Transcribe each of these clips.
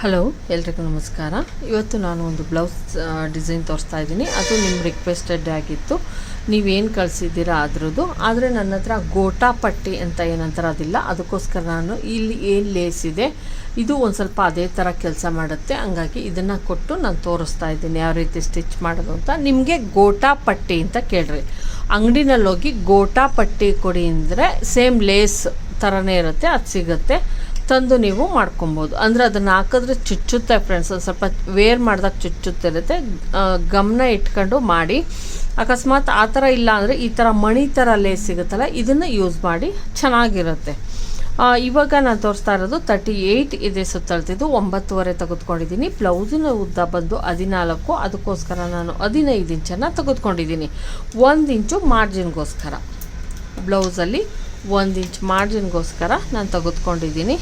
Hello, ಎಲ್ರಿಗೂ ನಮಸ್ಕಾರ. ಇವತ್ತು ನಾನು ಒಂದು ಬ್ಲೌಸ್ ಡಿಸೈನ್ ತೋರಿಸ್ತಾ ಇದ್ದೀನಿ. ಅದು ನಿಮ್ಮ ರಿಕ್ವೆಸ್ಟೆಡ್ ಆಗಿತ್ತು, ನೀವೇನು ಕಳಿಸಿದ್ದೀರಾ ಅದರದ್ದು. ಆದರೆ ನನ್ನ ಹತ್ರ ಗೋಟಾ ಪಟ್ಟಿ ಅಂತ ಏನಂತರ ಅದಿಲ್ಲ. ಅದಕ್ಕೋಸ್ಕರ ನಾನು ಇಲ್ಲಿ ಏನು ಲೇಸ್ ಇದೆ ಇದು ಒಂದು ಸ್ವಲ್ಪ ಅದೇ ಥರ ಕೆಲಸ ಮಾಡುತ್ತೆ. ಹಂಗಾಗಿ ಇದನ್ನು ಕೊಟ್ಟು ನಾನು ತೋರಿಸ್ತಾ ಇದ್ದೀನಿ ಯಾವ ರೀತಿ ಸ್ಟಿಚ್ ಮಾಡೋದು ಅಂತ. ನಿಮಗೆ ಗೋಟಾ ಪಟ್ಟಿ ಅಂತ ಕೇಳ್ರಿ, ಅಂಗಡಿನಲ್ಲಿ ಹೋಗಿ ಗೋಟಾ ಪಟ್ಟಿ ಕೊಡಿ ಅಂದರೆ ಸೇಮ್ ಲೇಸ್ ಥರನೇ ಇರುತ್ತೆ, ಅದು ಸಿಗುತ್ತೆ, ತಂದು ನೀವು ಮಾಡ್ಕೊಬೋದು. ಅಂದರೆ ಅದನ್ನು ಹಾಕಿದ್ರೆ ಚುಚ್ಚುತ್ತೆ ಫ್ರೆಂಡ್ಸ್, ಒಂದು ಸ್ವಲ್ಪ ವೇರ್ ಮಾಡಿದಾಗ ಚುಚ್ಚುತ್ತಿರುತ್ತೆ. ಗಮನ ಇಟ್ಕೊಂಡು ಮಾಡಿ. ಅಕಸ್ಮಾತ್ ಆ ಥರ ಇಲ್ಲ ಅಂದರೆ ಈ ಥರ ಮಣಿ ಥರ ಲೇಸ್ ಸಿಗುತ್ತಲ್ಲ, ಇದನ್ನು ಯೂಸ್ ಮಾಡಿ, ಚೆನ್ನಾಗಿರುತ್ತೆ. ಇವಾಗ ನಾನು ತೋರಿಸ್ತಾ ಇರೋದು 38 ಇದೆ ಸುತ್ತಳ್ತಿದ್ದು. 9.5 ತೆಗೆದುಕೊಂಡಿದ್ದೀನಿ. ಬ್ಲೌಸಿನ ಉದ್ದ ಬಂದು 14, ಅದಕ್ಕೋಸ್ಕರ ನಾನು 15 ಇಂಚನ್ನು ತೆಗೆದುಕೊಂಡಿದ್ದೀನಿ. 1 ಇಂಚು ಮಾರ್ಜಿನ್ಗೋಸ್ಕರ, ಬ್ಲೌಸಲ್ಲಿ 1 ಇಂಚ್ ಮಾರ್ಜಿನ್ಗೋಸ್ಕರ ನಾನು ತೆಗೆದುಕೊಂಡಿದ್ದೀನಿ.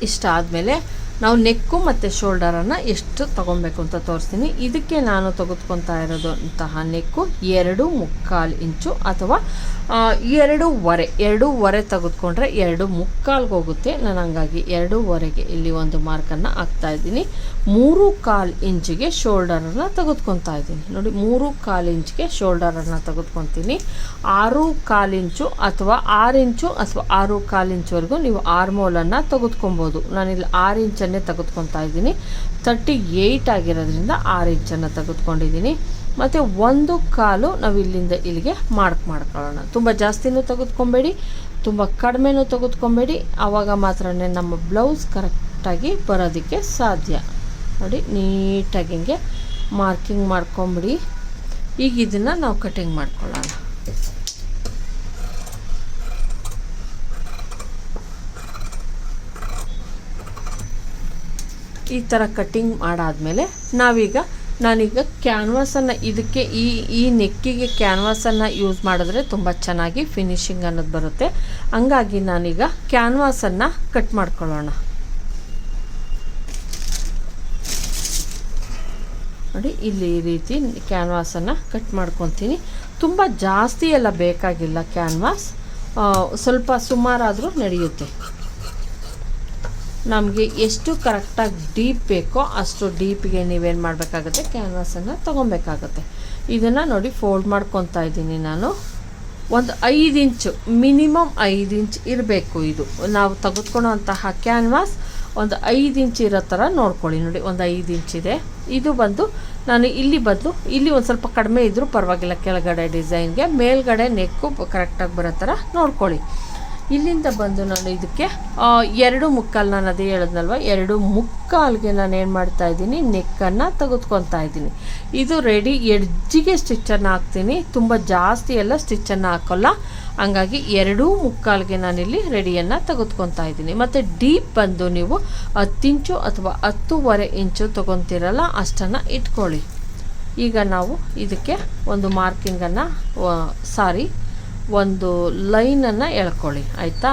ಇಷ್ಟ ಆದಮೇಲೆ ನಾವು ನೆಕ್ಕು ಮತ್ತು ಶೋಲ್ಡರನ್ನು ಎಷ್ಟು ತೊಗೊಬೇಕು ಅಂತ ತೋರಿಸ್ತೀನಿ. ಇದಕ್ಕೆ ನಾನು ತೆಗೆದುಕೊತಾ ಇರೋದು ಅಂತಹ ನೆಕ್ಕು 2.25 ಇಂಚು ಅಥವಾ 2.25 ತೆಗೆದುಕೊಂಡ್ರೆ 2.25 ಹೋಗುತ್ತೆ. ನಾನು ಹಂಗಾಗಿ 2.25ಗೆ ಇಲ್ಲಿ ಒಂದು ಮಾರ್ಕನ್ನು ಹಾಕ್ತಾಯಿದ್ದೀನಿ. 3.25 ಇಂಚಿಗೆ ಶೋಲ್ಡರನ್ನು ತೆಗೆದುಕೊತಾ ಇದ್ದೀನಿ. ನೋಡಿ, 3.25 ಇಂಚಿಗೆ ಶೋಲ್ಡರನ್ನು ತೆಗೆದುಕೊತೀನಿ. 6.25 ಇಂಚು ಅಥವಾ 6 ಇಂಚು ಅಥವಾ 6.25 ಇಂಚ್ವರೆಗೂ ನೀವು ಆರ್ಮೋಲನ್ನು ತೆಗೆದುಕೊಬೋದು. ನಾನಿಲ್ಲಿ 6 ಇಂಚನ್ನೇ ತೆಗೆದುಕೊತಾ ಇದ್ದೀನಿ. 38 ಆಗಿರೋದ್ರಿಂದ 6 ಇಂಚನ್ನು ತೆಗೆದುಕೊಂಡಿದ್ದೀನಿ. ಮತ್ತು 1.25 ನಾವು ಇಲ್ಲಿಂದ ಇಲ್ಲಿಗೆ ಮಾಡ್ಕೊಳ್ಳೋಣ. ತುಂಬ ಜಾಸ್ತಿನೂ ತೆಗೆದುಕೊಬೇಡಿ, ತುಂಬ ಕಡಿಮೆನೂ ತೆಗೆದುಕೊಬೇಡಿ. ಆವಾಗ ಮಾತ್ರ ನಮ್ಮ ಬ್ಲೌಸ್ ಕರೆಕ್ಟಾಗಿ ಬರೋದಕ್ಕೆ ಸಾಧ್ಯ. ನೋಡಿ, ನೀಟಾಗಿ ಹಿಂಗೆ ಮಾರ್ಕಿಂಗ್ ಮಾಡ್ಕೊಂಬಿಡಿ. ಈಗ ಇದನ್ನು ನಾವು ಕಟಿಂಗ್ ಮಾಡ್ಕೊಳ್ಳೋಣ. ಈ ಥರ ಕಟ್ಟಿಂಗ್ ಮಾಡಾದಮೇಲೆ ನಾನೀಗ ಕ್ಯಾನ್ವಾಸನ್ನು ಇದಕ್ಕೆ ಈ ನೆಕ್ಕಿಗೆ ಕ್ಯಾನ್ವಾಸನ್ನು ಯೂಸ್ ಮಾಡಿದ್ರೆ ತುಂಬ ಚೆನ್ನಾಗಿ ಫಿನಿಶಿಂಗ್ ಅನ್ನೋದು ಬರುತ್ತೆ. ಹಂಗಾಗಿ ನಾನೀಗ ಕ್ಯಾನ್ವಾಸನ್ನು ಕಟ್ ಮಾಡ್ಕೊಳ್ಳೋಣ. ನೋಡಿ, ಇಲ್ಲಿ ಈ ರೀತಿ ಕ್ಯಾನ್ವಾಸನ್ನು ಕಟ್ ಮಾಡ್ಕೊತೀನಿ. ತುಂಬ ಜಾಸ್ತಿ ಎಲ್ಲ ಬೇಕಾಗಿಲ್ಲ ಕ್ಯಾನ್ವಾಸ್, ಸ್ವಲ್ಪ ಸುಮಾರಾದರೂ ನಡೆಯುತ್ತೆ. ನಮಗೆ ಎಷ್ಟು ಕರೆಕ್ಟಾಗಿ ಡೀಪ್ ಬೇಕೋ ಅಷ್ಟು ಡೀಪಿಗೆ ನೀವೇನು ಮಾಡಬೇಕಾಗುತ್ತೆ, ಕ್ಯಾನ್ವಾಸನ್ನು ತೊಗೊಬೇಕಾಗತ್ತೆ. ಇದನ್ನು ನೋಡಿ ಫೋಲ್ಡ್ ಮಾಡ್ಕೊತಾ ಇದ್ದೀನಿ ನಾನು. ಒಂದು 5 ಇಂಚು, ಮಿನಿಮಮ್ 5 ಇಂಚ್ ಇರಬೇಕು. ಇದು ನಾವು ತೆಗೆದುಕೊಳ್ಳುವಂತಹ ಕ್ಯಾನ್ವಾಸ್ ಒಂದು 5 ಇಂಚ್ ಇರೋ ಥರ ನೋಡ್ಕೊಳ್ಳಿ. ನೋಡಿ, ಒಂದು 5 ಇಂಚಿದೆ. ಇದು ಬಂದು ನಾನು ಇಲ್ಲಿ ಒಂದು ಸ್ವಲ್ಪ ಕಡಿಮೆ ಇದ್ದರೂ ಪರವಾಗಿಲ್ಲ. ಕೆಳಗಡೆ ಡಿಸೈನ್ಗೆ ಮೇಲ್ಗಡೆ ನೆಕ್ಕು ಕರೆಕ್ಟಾಗಿ ಬರೋ ಥರ ನೋಡ್ಕೊಳ್ಳಿ. ಇಲ್ಲಿಂದ ಬಂದು ನಾನು ಇದಕ್ಕೆ 2.25 ನಾನು ಅದೇ ಹೇಳಿದ್ನಲ್ವ, 2.25ಗೆ ನಾನು ಏನು ಮಾಡ್ತಾಯಿದ್ದೀನಿ, ನೆಕ್ಕನ್ನು ತೆಗೆದುಕೊತಾ ಇದ್ದೀನಿ. ಇದು ರೆಡಿ ಎಡ್ಜಿಗೆ ಸ್ಟಿಚ್ಚನ್ನು ಹಾಕ್ತೀನಿ, ತುಂಬ ಜಾಸ್ತಿ ಎಲ್ಲ ಸ್ಟಿಚ್ಚನ್ನು ಹಾಕೋಲ್ಲ. ಹಂಗಾಗಿ 2.25ಗೆ ನಾನಿಲ್ಲಿ ರೆಡಿಯನ್ನು ತೆಗೆದುಕೊತಾ ಇದ್ದೀನಿ. ಮತ್ತು ಡೀಪ್ ಬಂದು ನೀವು 10 ಇಂಚು ಅಥವಾ 10.25 ಇಂಚು ತೊಗೊತಿರಲ್ಲ, ಅಷ್ಟನ್ನು ಇಟ್ಕೊಳ್ಳಿ. ಈಗ ನಾವು ಇದಕ್ಕೆ ಒಂದು ಮಾರ್ಕಿಂಗನ್ನು ಒಂದು ಲೈನನ್ನು ಎಳ್ಕೊಳ್ಳಿ, ಆಯಿತಾ.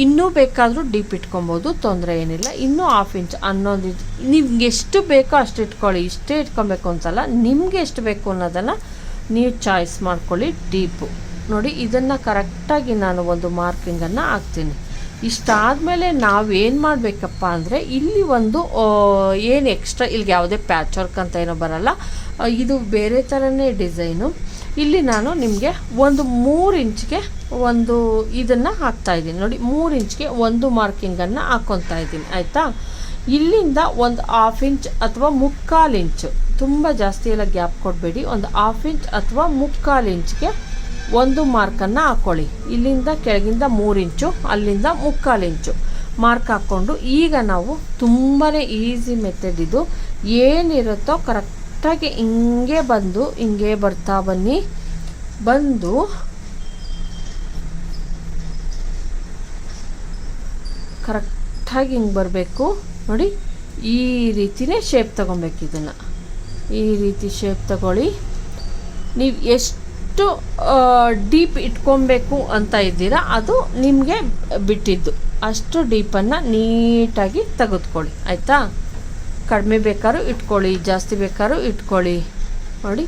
ಇನ್ನೂ ಬೇಕಾದರೂ ಡೀಪ್ ಇಟ್ಕೊಬೋದು, ತೊಂದರೆ ಏನಿಲ್ಲ. ಇನ್ನೂ 1/2 ಇಂಚ್, 11 ಇಂಚ್ ನಿಮ್ಗೆ ಎಷ್ಟು ಬೇಕೋ ಅಷ್ಟು ಇಟ್ಕೊಳ್ಳಿ. ಇಷ್ಟೇ ಇಟ್ಕೊಬೇಕು ಅಂತಲ್ಲ, ನಿಮಗೆ ಎಷ್ಟು ಬೇಕು ಅನ್ನೋದನ್ನು ನೀವು ಚಾಯ್ಸ್ ಮಾಡ್ಕೊಳ್ಳಿ. ಡೀಪು ನೋಡಿ, ಇದನ್ನು ಕರೆಕ್ಟಾಗಿ ನಾನು ಒಂದು ಮಾರ್ಕಿಂಗನ್ನು ಹಾಕ್ತೀನಿ. ಇಷ್ಟಾದಮೇಲೆ ನಾವೇನು ಮಾಡಬೇಕಪ್ಪ ಅಂದರೆ, ಇಲ್ಲಿ ಒಂದು ಏನು ಎಕ್ಸ್ಟ್ರಾ, ಇಲ್ಲಿಗೆ ಯಾವುದೇ ಪ್ಯಾಚ್ ವರ್ಕ್ ಅಂತ ಏನೋ ಬರಲ್ಲ, ಇದು ಬೇರೆ ಥರನೇ ಡಿಸೈನು. ಇಲ್ಲಿ ನಾನು ನಿಮಗೆ ಒಂದು 3 ಇಂಚ್ಗೆ ಒಂದು ಇದನ್ನು ಹಾಕ್ತಾಯಿದ್ದೀನಿ. ನೋಡಿ, 3 ಇಂಚ್ಗೆ ಒಂದು ಮಾರ್ಕಿಂಗನ್ನು ಹಾಕ್ಕೊತಾ ಇದ್ದೀನಿ, ಆಯಿತಾ. ಇಲ್ಲಿಂದ ಒಂದು 1/2 ಇಂಚ್ ಅಥವಾ 3/4 ಇಂಚು, ತುಂಬ ಜಾಸ್ತಿ ಎಲ್ಲ ಗ್ಯಾಪ್ ಕೊಡಬೇಡಿ. ಒಂದು 1/2 ಇಂಚ್ ಅಥವಾ 3/4 ಇಂಚ್ಗೆ ಒಂದು ಮಾರ್ಕನ್ನು ಹಾಕ್ಕೊಳ್ಳಿ. ಇಲ್ಲಿಂದ ಕೆಳಗಿಂದ 3 ಇಂಚು, ಅಲ್ಲಿಂದ 3/4 ಇಂಚು ಮಾರ್ಕ್ ಹಾಕ್ಕೊಂಡು, ಈಗ ನಾವು ತುಂಬಾ ಈಸಿ ಮೆಥಡ್ ಇದು. ಏನಿರುತ್ತೋ ಕರೆಕ್ಟಾಗಿ ಹಿಂಗೆ ಬರ್ತಾ ಬನ್ನಿ. ಬಂದು ಕರೆಕ್ಟಾಗಿ ಹಿಂಗೆ ಬರಬೇಕು. ನೋಡಿ, ಈ ರೀತಿಯೇ ಶೇಪ್ ತೊಗೊಬೇಕು. ಇದನ್ನು ಈ ರೀತಿ ಶೇಪ್ ತಗೊಳ್ಳಿ. ನೀವು ಎಷ್ಟು ಡೀಪ್ ಇಟ್ಕೊಬೇಕು ಅಂತ ಇದ್ದೀರಾ ಅದು ನಿಮಗೆ ಬಿಟ್ಟಿದ್ದು. ಅಷ್ಟು ಡೀಪನ್ನು ನೀಟಾಗಿ ತೆಗೆದುಕೊಳ್ಳಿ, ಆಯಿತಾ. ಕಡಿಮೆ ಬೇಕಾದ್ರೂ ಇಟ್ಕೊಳ್ಳಿ, ಜಾಸ್ತಿ ಬೇಕಾದ್ರೂ ಇಟ್ಕೊಳ್ಳಿ. ನೋಡಿ,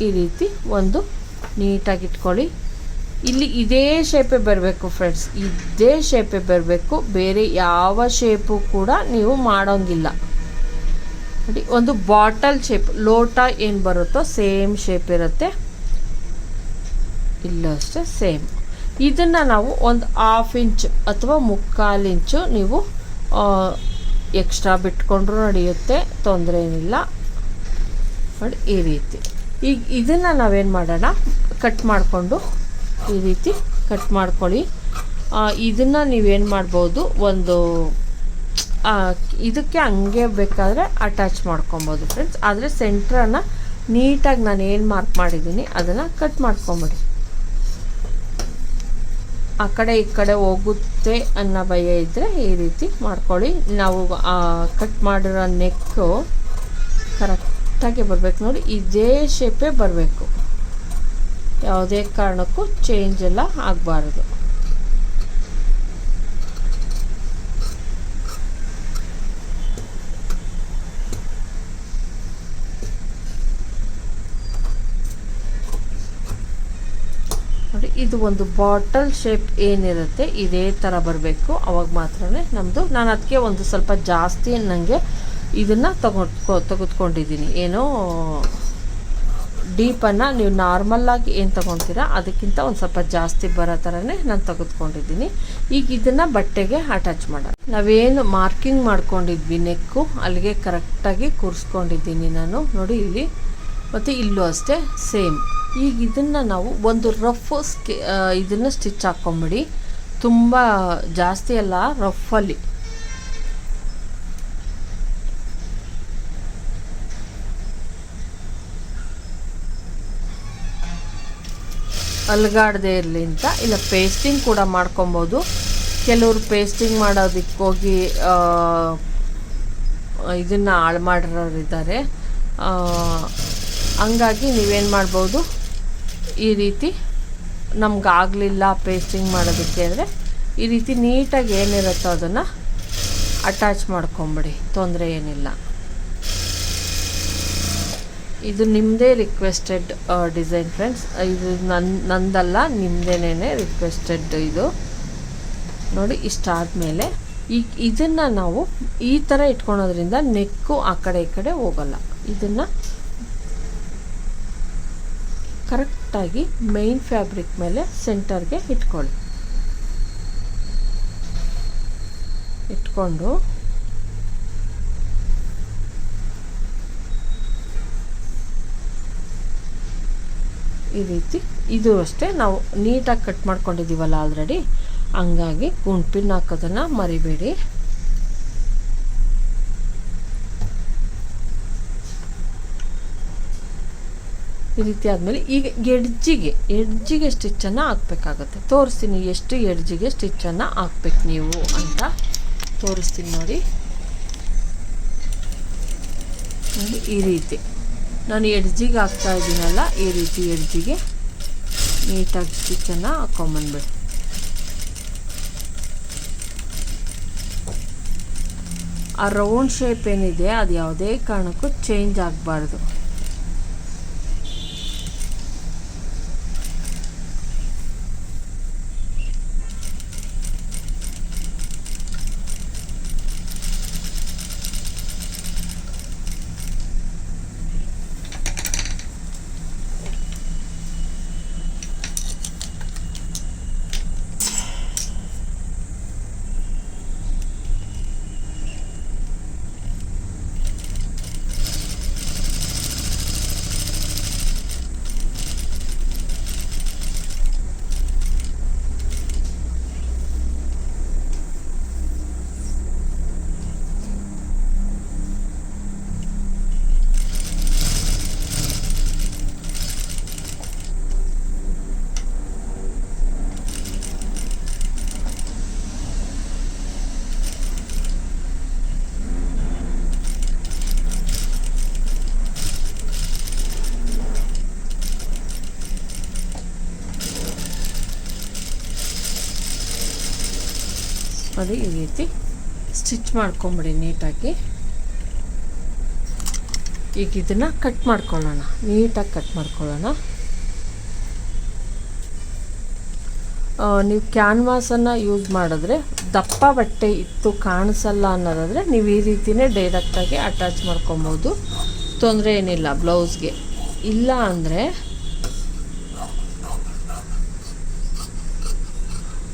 ಈ ರೀತಿ ಒಂದು ನೀಟಾಗಿ ಇಟ್ಕೊಳ್ಳಿ. ಇಲ್ಲಿ ಇದೇ ಶೇಪೇ ಬರಬೇಕು ಫ್ರೆಂಡ್ಸ್, ಇದೇ ಶೇಪೇ ಬರಬೇಕು, ಬೇರೆ ಯಾವ ಶೇಪು ಕೂಡ ನೀವು ಮಾಡೋಂಗಿಲ್ಲ ನೋಡಿ. ಒಂದು ಬಾಟಲ್ ಶೇಪ್, ಲೋಟ ಏನು ಬರುತ್ತೋ ಸೇಮ್ ಶೇಪ್ ಇರುತ್ತೆ, ಇಲ್ಲೂ ಅಷ್ಟೇ ಸೇಮ್. ಇದನ್ನು ನಾವು ಒಂದು 1/2 ಇಂಚ್ ಅಥವಾ 3/4 ಇಂಚು ನೀವು ಎಕ್ಸ್ಟ್ರಾ ಬಿಟ್ಕೊಂಡ್ರೂ ನಡೆಯುತ್ತೆ, ತೊಂದರೆ ಏನಿಲ್ಲ ನೋಡಿ. ಈ ರೀತಿ ಈಗ ಇದನ್ನು ನಾವೇನು ಮಾಡೋಣ, ಕಟ್ ಮಾಡಿಕೊಂಡು ಈ ರೀತಿ ಕಟ್ ಮಾಡ್ಕೊಳ್ಳಿ. ಇದನ್ನು ನೀವೇನು ಮಾಡ್ಬೋದು, ಒಂದು ಇದಕ್ಕೆ ಹಂಗೆ ಬೇಕಾದರೆ ಅಟ್ಯಾಚ್ ಮಾಡ್ಕೊಬೋದು ಫ್ರೆಂಡ್ಸ್. ಆದರೆ ಸೆಂಟ್ರನ್ನು ನೀಟಾಗಿ ನಾನು ಏನು ಮಾರ್ಕ್ ಮಾಡಿದ್ದೀನಿ ಅದನ್ನು ಕಟ್ ಮಾಡ್ಕೊಂಬಿಡಿ. ಆ ಕಡೆ ಈ ಕಡೆ ಹೋಗುತ್ತೆ ಅನ್ನೋ ಭಯ ಇದ್ದರೆ ಈ ರೀತಿ ಮಾಡ್ಕೊಳ್ಳಿ. ನಾವು ಕಟ್ ಮಾಡಿರೋ ನೆಕ್ಕು ಕರೆಕ್ಟಾಗಿ ಬರಬೇಕು ನೋಡಿ, ಇದೇ ಶೇಪೇ ಬರಬೇಕು, ಯಾವುದೇ ಕಾರಣಕ್ಕೂ ಚೇಂಜ್ ಎಲ್ಲ ಆಗಬಾರ್ದು. ನೋಡಿ, ಇದು ಒಂದು ಬಾಟಲ್ ಶೇಪ್ ಏನಿರುತ್ತೆ ಇದೇ ಥರ ಬರಬೇಕು, ಅವಾಗ ಮಾತ್ರ ನಮ್ಮದು. ನಾನು ಅದಕ್ಕೆ ಒಂದು ಸ್ವಲ್ಪ ಜಾಸ್ತಿ ನನಗೆ ಇದನ್ನು ತೆಗೆದುಕೊಂಡಿದ್ದೀನಿ. ಏನೋ ಡೀಪನ್ನು ನೀವು ನಾರ್ಮಲ್ಲಾಗಿ ಏನು ತೊಗೊತೀರಾ ಅದಕ್ಕಿಂತ ಒಂದು ಸ್ವಲ್ಪ ಜಾಸ್ತಿ ಬರೋ ಥರನೇ ನಾನು ತೆಗೆದುಕೊಂಡಿದ್ದೀನಿ. ಈಗ ಇದನ್ನು ಬಟ್ಟೆಗೆ ಅಟ್ಯಾಚ್ ಮಾಡೋಣ. ನಾವೇನು ಮಾರ್ಕಿಂಗ್ ಮಾಡ್ಕೊಂಡಿದ್ವಿ ನೆಕ್ಕು, ಅಲ್ಲಿಗೆ ಕರೆಕ್ಟಾಗಿ ಕೂರಿಸ್ಕೊಂಡಿದ್ದೀನಿ ನಾನು ನೋಡಿ ಇಲ್ಲಿ, ಮತ್ತು ಇಲ್ಲೂ ಅಷ್ಟೇ ಸೇಮ್. ಈಗ ಇದನ್ನು ನಾವು ಒಂದು ರಫ್ ಇದನ್ನು ಸ್ಟಿಚ್ ಹಾಕ್ಕೊಂಬಿಡಿ, ತುಂಬ ಜಾಸ್ತಿ ಅಲ್ಲ, ರಫಲ್ಲಿ. ಅಲ್ಗಾಡದೆ ಇರಲಿ ಅಂತ. ಇಲ್ಲ ಪೇಸ್ಟಿಂಗ್ ಕೂಡ ಮಾಡ್ಕೊಬೋದು, ಕೆಲವರು ಪೇಸ್ಟಿಂಗ್ ಮಾಡೋದಕ್ಕೆ ಹೋಗಿ ಇದನ್ನು ಹಾಳು ಮಾಡಿರೋರಿದ್ದಾರೆ. ಹಂಗಾಗಿ ನೀವೇನು ಮಾಡ್ಬೋದು, ಈ ರೀತಿ ನಮಗಾಗಲಿಲ್ಲ ಪೇಸ್ಟಿಂಗ್ ಮಾಡೋದಕ್ಕೆ ಅಂದರೆ ಈ ರೀತಿ ನೀಟಾಗಿ ಏನಿರುತ್ತೋ ಅದನ್ನು ಅಟ್ಯಾಚ್ ಮಾಡ್ಕೊಂಬಿಡಿ, ತೊಂದರೆ ಏನಿಲ್ಲ. ಇದು ನಿಮ್ಮದೇ ರಿಕ್ವೆಸ್ಟೆಡ್ ಡಿಸೈನ್ ಫ್ರೆಂಡ್ಸ್, ಇದು ನಂದಲ್ಲ, ನಿಮ್ಮದೇನೇ ರಿಕ್ವೆಸ್ಟೆಡ್ ಇದು ನೋಡಿ. ಇಷ್ಟಾದಮೇಲೆ ಈಗ ಇದನ್ನು ನಾವು ಈ ಥರ ಇಟ್ಕೊಳೋದ್ರಿಂದ ನೆಕ್ಕು ಆ ಕಡೆ ಈ ಕಡೆ ಹೋಗಲ್ಲ. ಇದನ್ನು ಕರೆಕ್ಟಾಗಿ ಮೈನ್ ಫ್ಯಾಬ್ರಿಕ್ ಮೇಲೆ ಸೆಂಟರ್ಗೆ ಇಟ್ಕೊಳ್ಳಿ. ಇಟ್ಕೊಂಡು ಈ ರೀತಿ, ಇದು ಅಷ್ಟೇ ನಾವು ನೀಟಾಗಿ ಕಟ್ ಮಾಡ್ಕೊಂಡಿದ್ದೀವಲ್ಲ ಆಲ್ರೆಡಿ, ಹಂಗಾಗಿ ಗುಂಡ್ಪಿನ್ ಹಾಕೋದನ್ನು ಮರಿಬೇಡಿ. ಈ ರೀತಿ ಆದಮೇಲೆ ಈಗ ಎಡ್ಜಿಗೆ ಸ್ಟಿಚ್ಚನ್ನು ಹಾಕಬೇಕಾಗುತ್ತೆ. ತೋರಿಸ್ತೀನಿ ಎಷ್ಟು ಎಡ್ಜಿಗೆ ಸ್ಟಿಚ್ಚನ್ನು ಹಾಕ್ಬೇಕು ನೀವು ಅಂತ ತೋರಿಸ್ತೀನಿ ನೋಡಿ. ಈ ರೀತಿ ನಾನು ಎಡ್ಜಿಗೆ ಹಾಕ್ತಾ ಇದ್ದೀನಲ್ಲ, ಈ ರೀತಿ ಎಡ್ಜಿಗೆ ನೀಟಾಗಿ ಸ್ಟಿಚ್ಚನ್ನು ಹಾಕ್ಕೊಂಬಂದ್ಬಿಡಿ. ಆ ರೌಂಡ್ ಶೇಪ್ ಏನಿದೆ ಅದು ಯಾವುದೇ ಕಾರಣಕ್ಕೂ ಚೇಂಜ್ ಆಗಬಾರ್ದು. ಅದು ಈ ರೀತಿ ಸ್ಟಿಚ್ ಮಾಡ್ಕೊಂಬಿಡಿ ನೀಟಾಗಿ. ಈಗ ಇದನ್ನು ಕಟ್ ಮಾಡ್ಕೊಳ್ಳೋಣ, ನೀಟಾಗಿ ಕಟ್ ಮಾಡ್ಕೊಳ್ಳೋಣ. ನೀವು ಕ್ಯಾನ್ವಾಸನ್ನು ಯೂಸ್ ಮಾಡಿದ್ರೆ ದಪ್ಪ ಬಟ್ಟೆ ಇತ್ತು ಕಾಣಿಸಲ್ಲ ಅನ್ನೋದಾದರೆ ನೀವು ಈ ರೀತಿಯೇ ಡೈರೆಕ್ಟಾಗಿ ಅಟ್ಯಾಚ್ ಮಾಡ್ಕೊಬೋದು, ತೊಂದರೆ ಏನಿಲ್ಲ ಬ್ಲೌಸ್ಗೆ. ಇಲ್ಲ ಅಂದರೆ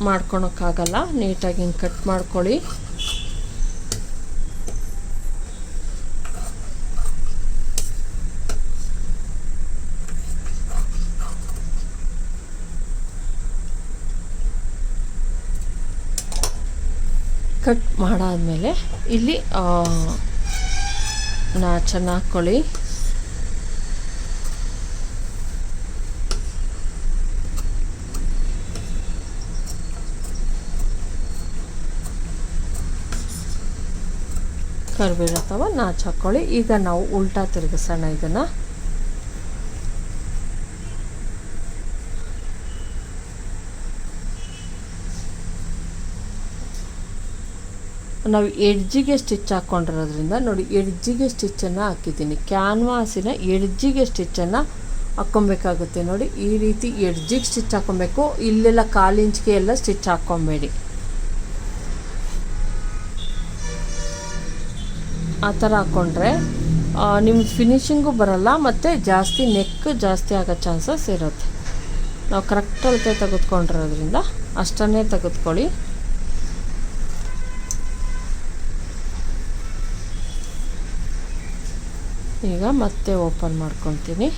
ಮಾಡ್ಕೊಳಕ್ಕಾಗಲ್ಲ. ನೀಟಾಗಿ ಹಿಂಗೆ ಕಟ್ ಮಾಡ್ಕೊಳ್ಳಿ. ಕಟ್ ಮಾಡಾದಮೇಲೆ ಇಲ್ಲಿ ನಾಚನ್ನು ಹಾಕ್ಕೊಳ್ಳಿ. ಕರ್ಬೇವು ಅಥವಾ ನಾಚು ಹಾಕ್ಕೊಳ್ಳಿ. ಈಗ ನಾವು ಉಲ್ಟಾ ತಿರುಗಿಸೋಣ. ಇದನ್ನು ನಾವು ಎಡ್ಜಿಗೆ ಸ್ಟಿಚ್ ಹಾಕ್ಕೊಂಡಿರೋದ್ರಿಂದ ನೋಡಿ, ಎಡ್ಜಿಗೆ ಸ್ಟಿಚ್ಚನ್ನು ಹಾಕಿದ್ದೀನಿ. ಕ್ಯಾನ್ವಾಸಿನ ಎಡ್ಜಿಗೆ ಸ್ಟಿಚ್ಚನ್ನು ಹಾಕ್ಕೊಬೇಕಾಗುತ್ತೆ. ನೋಡಿ, ಈ ರೀತಿ ಎಡ್ಜಿಗೆ ಸ್ಟಿಚ್ ಹಾಕ್ಕೊಬೇಕು. ಇಲ್ಲೆಲ್ಲ 1/4 ಇಂಚ್ಗೆ ಎಲ್ಲ ಸ್ಟಿಚ್ ಹಾಕ್ಕೊಬೇಡಿ. ಆ ಥರ ಹಾಕ್ಕೊಂಡ್ರೆ ನಿಮ್ಮ ಫಿನಿಶಿಂಗು ಬರಲ್ಲ ಮತ್ತು ಜಾಸ್ತಿ ನೆಕ್ ಜಾಸ್ತಿ ಆಗೋ ಚಾನ್ಸಸ್ ಇರುತ್ತೆ. ನಾವು ಕರೆಕ್ಟ್ ಅಳತೆ ತೆಗೆದುಕೊಂಡಿರೋದ್ರಿಂದ ಅಷ್ಟನ್ನೇ ತೆಗೆದುಕೊಳ್ಳಿ. ಈಗ ಮತ್ತೆ ಓಪನ್ ಮಾಡ್ಕೊತೀನಿ.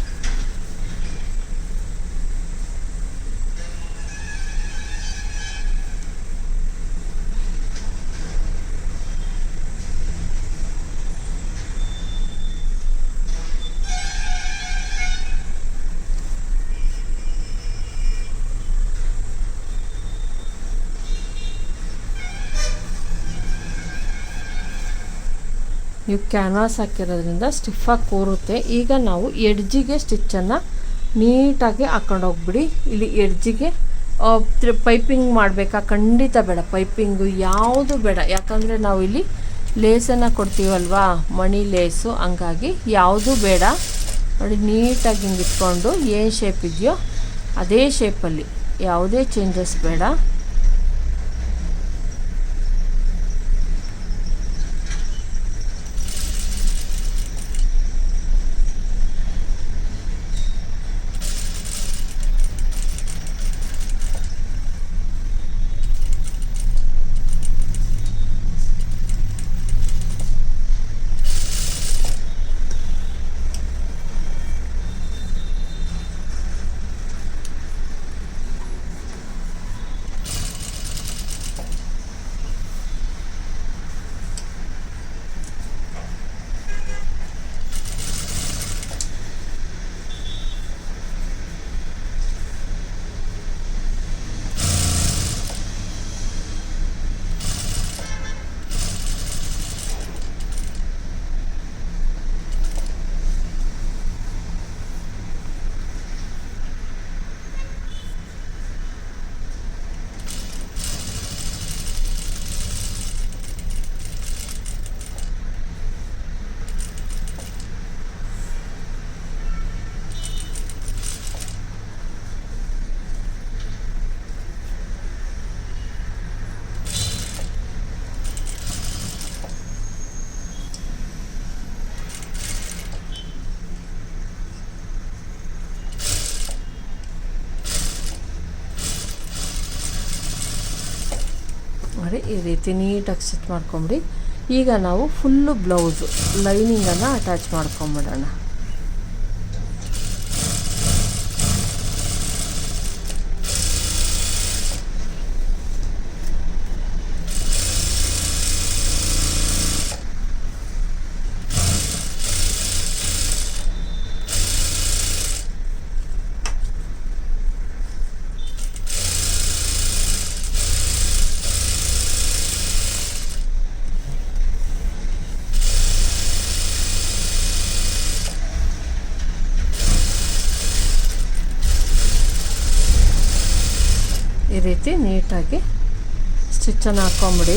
ನೀವು ಕ್ಯಾನ್ವಾಸ್ ಹಾಕಿರೋದ್ರಿಂದ ಸ್ಟಿಫಾಗಿ ಕೂರುತ್ತೆ. ಈಗ ನಾವು ಎಡ್ಜಿಗೆ ಸ್ಟಿಚ್ಚನ್ನು ನೀಟಾಗಿ ಹಾಕ್ಕೊಂಡೋಗ್ಬಿಡಿ. ಇಲ್ಲಿ ಎಡ್ಜಿಗೆ ಪೈಪಿಂಗ್ ಮಾಡಬೇಕಾ? ಖಂಡಿತ ಬೇಡ, ಪೈಪಿಂಗು ಯಾವುದು ಬೇಡ. ಯಾಕಂದರೆ ನಾವು ಇಲ್ಲಿ ಲೇಸನ್ನು ಕೊಡ್ತೀವಲ್ವಾ, ಮಣಿ ಲೇಸು, ಹಂಗಾಗಿ ಯಾವುದೂ ಬೇಡ. ನೋಡಿ, ನೀಟಾಗಿ ಹಿಂಗೆ ಇಟ್ಕೊಂಡು ಏನು ಶೇಪ್ ಇದೆಯೋ ಅದೇ ಶೇಪಲ್ಲಿ, ಯಾವುದೇ ಚೇಂಜಸ್ ಬೇಡ. ಮಾಡಿ ಈ ರೀತಿ ನೀಟಾಗಿ ಸ್ಟಿಚ್ ಮಾಡ್ಕೊಂಬಿಡಿ. ಈಗ ನಾವು ಫುಲ್ಲು ಬ್ಲೌಸು ಲೈನಿಂಗನ್ನು ಅಟ್ಯಾಚ್ ಮಾಡ್ಕೊಂಬಿಡೋಣ. ಈ ರೀತಿ ನೀಟಾಗಿ ಸ್ಟಿಚ್ಚನ್ನು ಹಾಕ್ಕೊಂಬಿಡಿ.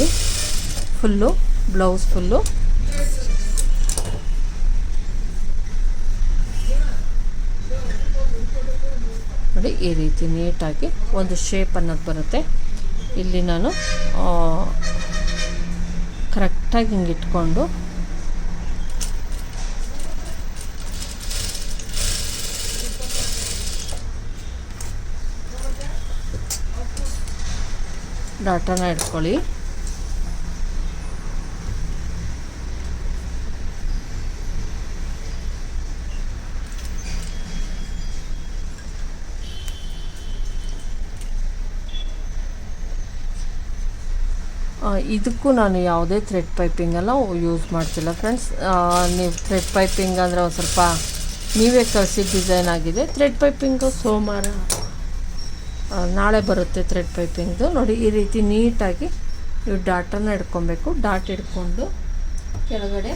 ಫುಲ್ಲು ಬ್ಲೌಸ್ ಫುಲ್ಲು ನೋಡಿ ಈ ರೀತಿ ನೀಟಾಗಿ ಒಂದು ಶೇಪ್ ಅನ್ನೋದು ಬರುತ್ತೆ. ಇಲ್ಲಿ ನಾನು ಕರೆಕ್ಟಾಗಿ ಹಿಂಗೆ ಇಟ್ಕೊಂಡು ಡಾಟಾನ ಇಟ್ಕೊಳ್ಳಿ. ಇದಕ್ಕೂ ನಾನು ಯಾವುದೇ ಥ್ರೆಡ್ ಪೈಪಿಂಗೆಲ್ಲ ಯೂಸ್ ಮಾಡ್ತಿಲ್ಲ ಫ್ರೆಂಡ್ಸ್. ನೀವು ಥ್ರೆಡ್ ಪೈಪಿಂಗ್ ಅಂದರೆ ಒಂದು ಸ್ವಲ್ಪ ನೀವೇ ಕಳಿಸಿ ಡಿಸೈನ್ ಆಗಿದೆ. ಥ್ರೆಡ್ ಪೈಪಿಂಗು ಸೋಮವಾರ ನಾಳೆ ಬರುತ್ತೆ ಥ್ರೆಡ್ ಪೈಪಿಂಗ್ದು. ನೋಡಿ ಈ ರೀತಿ ನೀಟಾಗಿ ನೀವು ಡಾಟನ್ನ ಹಿಡ್ಕೊಬೇಕು. ಡಾಟ್ ಹಿಡ್ಕೊಂಡು ಕೆಳಗಡೆ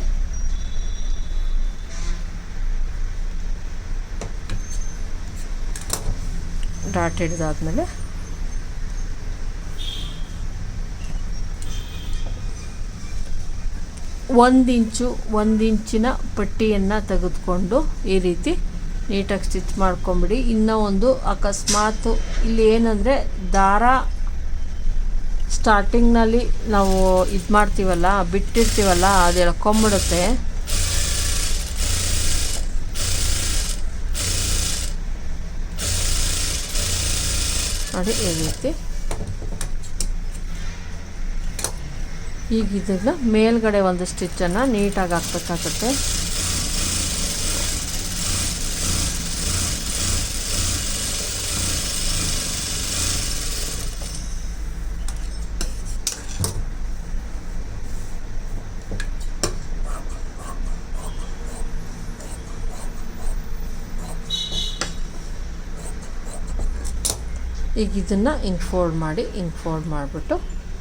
ಡಾಟ್ ಹಿಡ್ದಾದ್ಮೇಲೆ ಒಂದು ಇಂಚಿನ ಪಟ್ಟಿಯನ್ನು ತೆಗೆದುಕೊಂಡು ಈ ರೀತಿ ನೀಟಾಗಿ ಸ್ಟಿಚ್ ಮಾಡ್ಕೊಂಬಿಡಿ. ಇನ್ನೂ ಒಂದು ಅಕಸ್ಮಾತ್ ಇಲ್ಲಿ ಏನಂದರೆ ದಾರ ಸ್ಟಾರ್ಟಿಂಗ್ನಲ್ಲಿ ನಾವು ಇದು ಮಾಡ್ತೀವಲ್ಲ, ಬಿಟ್ಟಿರ್ತೀವಲ್ಲ, ಅದು ಎಳ್ಕೊಂಬಿಡುತ್ತೆ. ನೋಡಿ ಈ ರೀತಿ. ಈಗ ಇದನ್ನು ಮೇಲ್ಗಡೆ ಒಂದು ಸ್ಟಿಚ್ಚನ್ನು ನೀಟಾಗಿ ಹಾಕ್ಬೇಕಾಗುತ್ತೆ. ಈಗ ಇದನ್ನು ಹಿಂಗೆ ಫೋಲ್ಡ್ ಮಾಡಿಬಿಟ್ಟು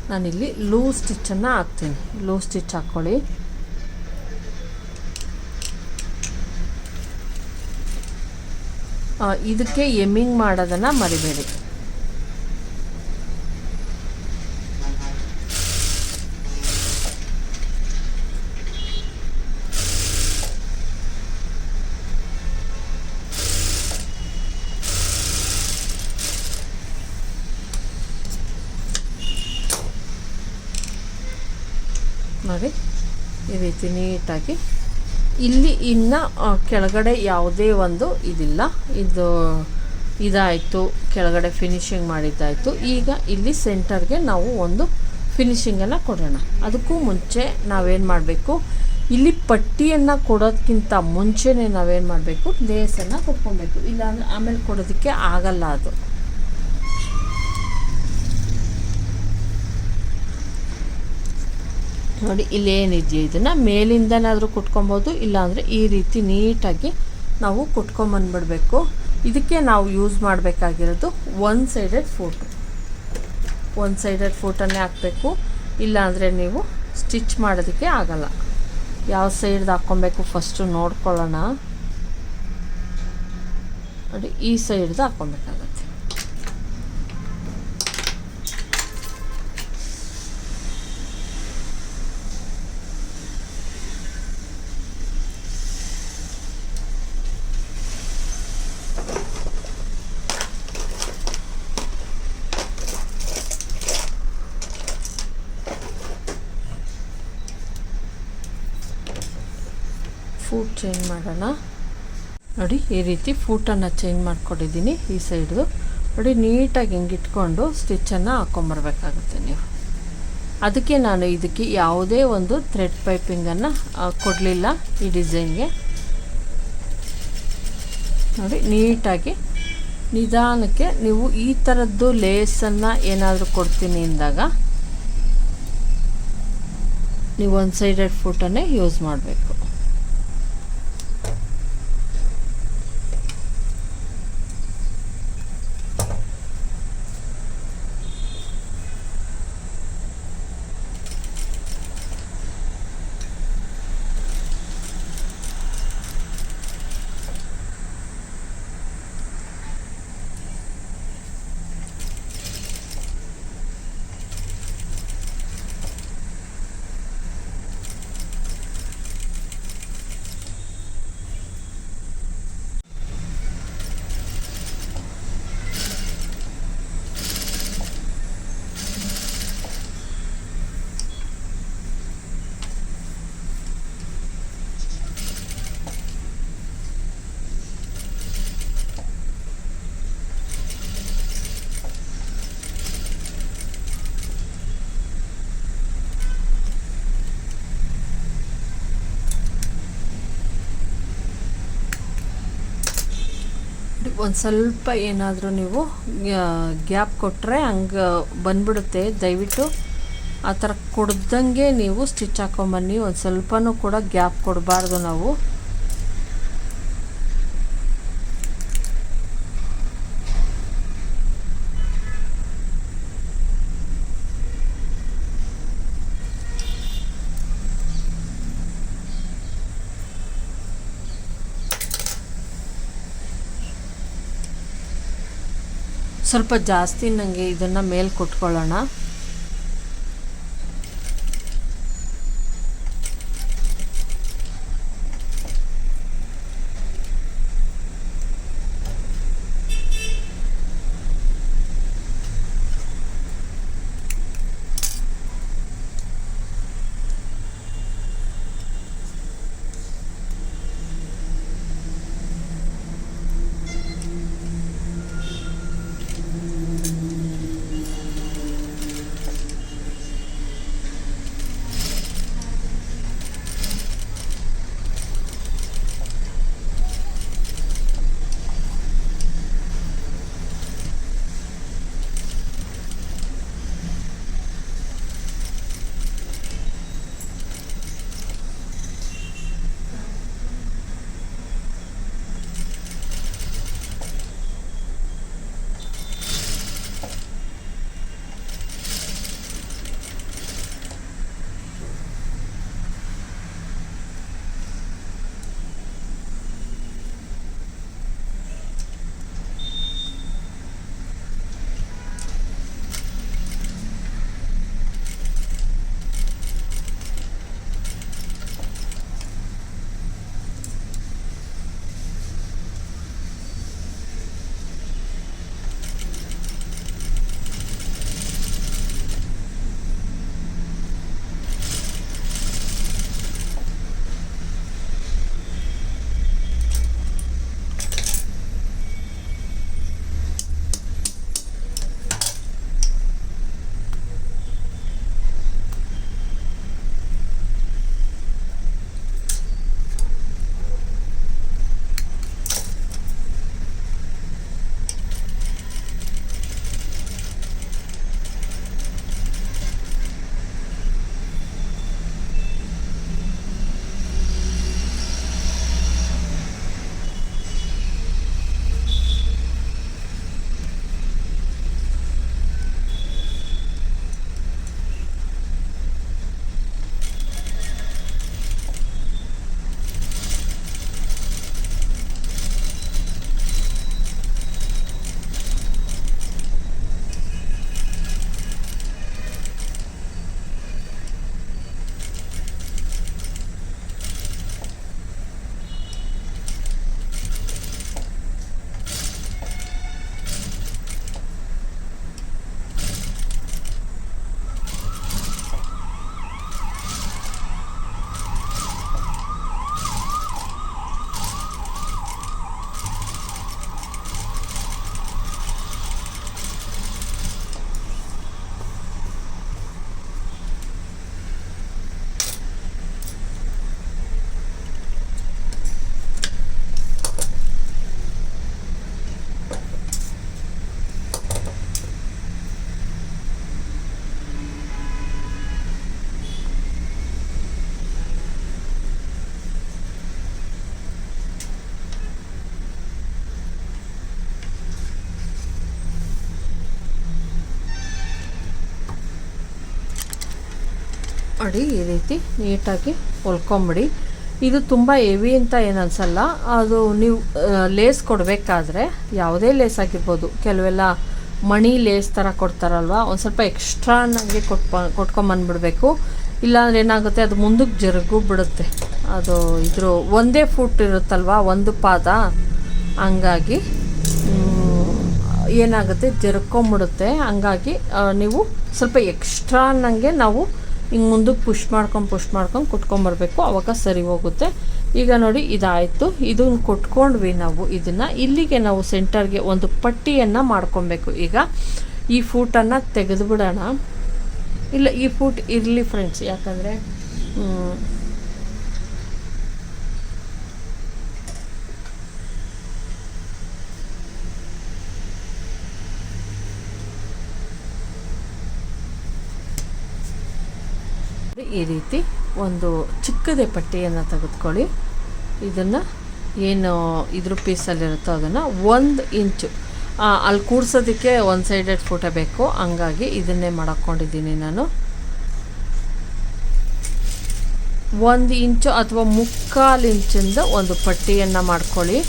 ನಾನಿಲ್ಲಿ ಲೂಸ್ ಸ್ಟಿಚ್ಚನ್ನು ಹಾಕ್ತೀನಿ. ಲೂಸ್ ಸ್ಟಿಚ್ ಹಾಕ್ಕೊಳ್ಳಿ. ಇದಕ್ಕೆ ಎಮ್ಮಿಂಗ್ ಮಾಡೋದನ್ನು ಮರಿಬೇಡಿ. ನೋಡಿ ಈ ರೀತಿ ನೀಟಾಗಿ. ಇಲ್ಲಿ ಇನ್ನು ಕೆಳಗಡೆ ಯಾವುದೇ ಒಂದು ಇದಿಲ್ಲ. ಇದಾಯಿತು, ಕೆಳಗಡೆ ಫಿನಿಶಿಂಗ್ ಮಾಡಿದ್ದಾಯಿತು. ಈಗ ಇಲ್ಲಿ ಸೆಂಟರ್ಗೆ ನಾವು ಒಂದು ಫಿನಿಶಿಂಗನ್ನು ಕೊಡೋಣ. ಅದಕ್ಕೂ ಮುಂಚೆ ನಾವೇನು ಮಾಡಬೇಕು, ಇಲ್ಲಿ ಪಟ್ಟಿಯನ್ನು ಕೊಡೋದಕ್ಕಿಂತ ಮುಂಚೆನೇ ನಾವೇನು ಮಾಡಬೇಕು, ಲೇಸನ್ನು ಕೊಟ್ಕೊಬೇಕು. ಇಲ್ಲಾಂದರೆ ಆಮೇಲೆ ಕೊಡೋದಕ್ಕೆ ಆಗಲ್ಲ. ಅದು ನೋಡಿ ಇಲ್ಲೇನಿದೆಯೋ ಇದನ್ನು ಮೇಲಿಂದನಾದರೂ ಕುಟ್ಕೊಬೋದು, ಇಲ್ಲಾಂದರೆ ಈ ರೀತಿ ನೀಟಾಗಿ ನಾವು ಕುಟ್ಕೊಂಬಂದ್ಬಿಡಬೇಕು. ಇದಕ್ಕೆ ನಾವು ಯೂಸ್ ಮಾಡಬೇಕಾಗಿರೋದು ಒನ್ ಸೈಡೆಡ್ ಫೂಟನ್ನೇ ಹಾಕಬೇಕು. ಇಲ್ಲಾಂದರೆ ನೀವು ಸ್ಟಿಚ್ ಮಾಡೋದಕ್ಕೆ ಆಗಲ್ಲ. ಯಾವ ಸೈಡ್ದು ಹಾಕ್ಕೊಬೇಕು ಫಸ್ಟು ನೋಡ್ಕೊಳ್ಳೋಣ. ನೋಡಿ ಈ ಸೈಡ್ದು ಹಾಕ್ಕೊಬೇಕಾಗತ್ತೆ. ಫೂಟ್ ಚೇಂಜ್ ಮಾಡೋಣ. ನೋಡಿ ಈ ರೀತಿ ಫೂಟನ್ನು ಚೇಂಜ್ ಮಾಡ್ಕೊಂಡಿದ್ದೀನಿ. ಈ ಸೈಡ್ದು ನೋಡಿ ನೀಟಾಗಿ ಹಿಂಗೆ ಇಟ್ಕೊಂಡು ಸ್ಟಿಚ್ಚನ್ನು ಹಾಕ್ಕೊಂಬರ್ಬೇಕಾಗುತ್ತೆ ನೀವು. ಅದಕ್ಕೆ ನಾನು ಇದಕ್ಕೆ ಯಾವುದೇ ಒಂದು ಥ್ರೆಡ್ ಪೈಪಿಂಗನ್ನು ಕೊಡಲಿಲ್ಲ ಈ ಡಿಸೈನ್ಗೆ. ನೋಡಿ ನೀಟಾಗಿ ನಿಧಾನಕ್ಕೆ ನೀವು ಈ ಥರದ್ದು ಲೇಸನ್ನು ಏನಾದರೂ ಕೊಡ್ತೀನಿ ಅಂದಾಗ ನೀವು ಒಂದು ಸೈಡೆಡ್ ಫೂಟನ್ನೇ ಯೂಸ್ ಮಾಡಬೇಕು. ಒಂದು ಸ್ವಲ್ಪ ಏನಾದರೂ ನೀವು ಗ್ಯಾಪ್ ಕೊಟ್ಟರೆ ಹಂಗೆ ಬಂದ್ಬಿಡುತ್ತೆ. ದಯವಿಟ್ಟು ಆ ಥರ ಕೊಡ್ದಂಗೆ ನೀವು ಸ್ಟಿಚ್ ಹಾಕೊಂಬನ್ನಿ. ಒಂದು ಸ್ವಲ್ಪನೂ ಕೂಡ ಗ್ಯಾಪ್ ಕೊಡಬಾರ್ದು ನಾವು. ಸ್ವಲ್ಪ ಜಾಸ್ತಿ ನನಗೆ ಇದನ್ನು ಮೇಲೆ ಕೊಟ್ಕೊಳ್ಳೋಣ. ನೋಡಿ ಈ ರೀತಿ ನೀಟಾಗಿ ಹೊಲ್ಕೊಂಬಿಡಿ. ಇದು ತುಂಬ ಹೆವಿ ಅಂತ ಏನು ಅನಿಸಲ್ಲ. ಅದು ನೀವು ಲೇಸ್ ಕೊಡಬೇಕಾದ್ರೆ ಯಾವುದೇ ಲೇಸ್ ಆಗಿರ್ಬೋದು, ಕೆಲವೆಲ್ಲ ಮಣಿ ಲೇಸ್ ಥರ ಕೊಡ್ತಾರಲ್ವ, ಒಂದು ಸ್ವಲ್ಪ ಎಕ್ಸ್ಟ್ರಾ ನನಗೆ ಕೊಟ್ಕೊಂಬಂದ್ಬಿಡ್ಬೇಕು. ಇಲ್ಲಾಂದ್ರೆ ಏನಾಗುತ್ತೆ, ಅದು ಮುಂದಕ್ಕೆ ಜರುಗು ಬಿಡುತ್ತೆ. ಅದು ಇದ್ರ ಒಂದೇ ಫುಟ್ ಇರುತ್ತಲ್ವ, ಒಂದು ಪಾದ, ಹಂಗಾಗಿ ಏನಾಗುತ್ತೆ ಜರುಕೊಂಬಿಡುತ್ತೆ. ಹಂಗಾಗಿ ನೀವು ಸ್ವಲ್ಪ ಎಕ್ಸ್ಟ್ರಾ ನನಗೆ ನಾವು ಹಿಂಗೆ ಮುಂದಕ್ಕೆ ಪುಷ್ ಮಾಡ್ಕೊಂಡು ಕುಟ್ಕೊಂಬರ್ಬೇಕು, ಆವಾಗ ಸರಿ ಹೋಗುತ್ತೆ. ಈಗ ನೋಡಿ ಇದಾಯಿತು. ಇದನ್ನು ಕೊಟ್ಕೊಂಡ್ವಿ ನಾವು. ಇದನ್ನು ಇಲ್ಲಿಗೆ ನಾವು ಸೆಂಟರ್ಗೆ ಒಂದು ಪಟ್ಟಿಯನ್ನು ಮಾಡ್ಕೊಬೇಕು. ಈಗ ಈ ಫೂಟನ್ನು ತೆಗೆದುಬಿಡೋಣ. ಇಲ್ಲ, ಈ ಫೂಟ್ ಇರಲಿ ಫ್ರೆಂಡ್ಸ್, ಯಾಕಂದರೆ ಈ ರೀತಿ ಒಂದು ಚಿಕ್ಕದೇ ಪಟ್ಟಿಯನ್ನು ತೆಗೆದುಕೊಳ್ಳಿ. ಇದನ್ನು ಏನು ಇದ್ರ ಪೀಸಲ್ಲಿರುತ್ತೋ ಅದನ್ನು 1 ಇಂಚು ಅಲ್ಲಿ ಕೂಡ್ಸೋದಕ್ಕೆ 1 ಸೈಡೆಡ್ ಫೋಟೋ ಬೇಕು, ಹಂಗಾಗಿ ಇದನ್ನೇ ಮಾಡಾಕ್ಕೊಂಡಿದ್ದೀನಿ ನಾನು. 1 ಇಂಚು ಅಥವಾ 3/4 ಇಂಚಿಂದ ಒಂದು ಪಟ್ಟಿಯನ್ನು ಮಾಡ್ಕೊಳ್ಳಿ.